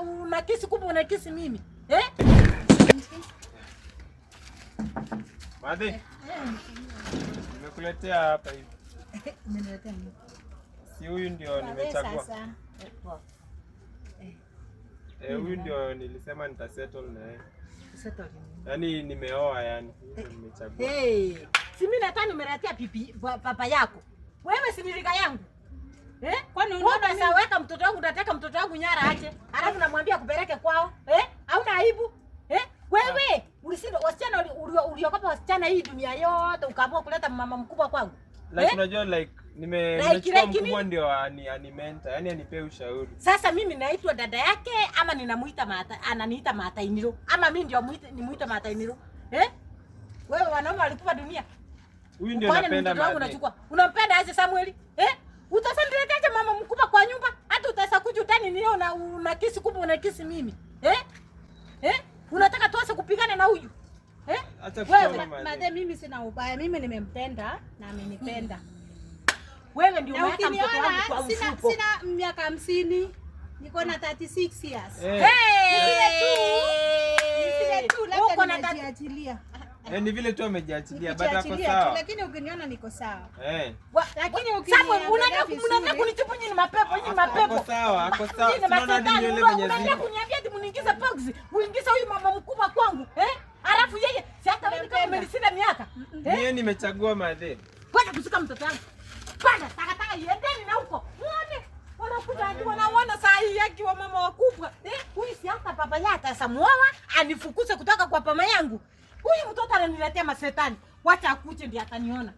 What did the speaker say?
una kesi kumbe una kesi mimi. Eh? Madhe. Nimekuletea hapa hivi. Nimeletea nini? Si huyu ndio nimechagua. Sasa. Huyu ndio nilisema nitasettle na yeye. Settle. Yaani nimeoa yani. Nimechagua. Si mimi nataka nimeletea pipi papa yako. Wewe si nilika yangu. Kwani unaona sasa weka mtoto wangu unataka mtoto wangu nyara aje. Alafu namwambia kupeleke kwao. Hauna aibu? Wewe ulisinda wasichana uliokopa wasichana hii dunia yote ukaamua kuleta mama mkubwa kwangu. Like unajua like nimechukua mkubwa ndio animenta, yani anipee ushauri. Sasa mimi naitwa dada yake ama ninamuita ananiita Mata Iniro ama mimi ndio nimuita Mata Iniro? Wewe wanaume walikufa dunia. Huyu ndio anapenda mama. Unachukua. Unampenda aje Samuel? Utasandileteaje mama mkubwa kwa nyumba? Hata utasakuja utani nilio una kesi kumbe una kesi mimi. Unataka tuanze kupigana na huyu? Wewe Madhe, mimi sina ubaya. Mimi nimempenda na amenipenda. Wewe ndio umeweka mtoto wangu kwa mfuko. Sina miaka 50. Niko na 36 years. Nisile tu labda nimejiachilia. Ni vile tu amejiachilia baada yako sawa. Lakini ukiniona niko sawa. Lakini ukiniona unataka kunichupu nyinyi mapepo, nyinyi mapepo. Ako sawa. Tunaona hadi nywele venye ziko. Kuniambia ati mniingize box, uingize huyu mama mkubwa kwangu, Alafu yeye si hata wewe kama umenishinda miaka. Mimi nimechagua Madhe. Bwana kushika mtoto wangu. Bwana taka iendeni na huko. Muone. Wanakuja hadi wanaona saa hii yake wa mama wakubwa. Huyu si hata baba yake asamuoa anifukuze kutoka kwa mama yangu. Huyu mtoto ananiletea masetani. Wacha akuje ndiye ataniona.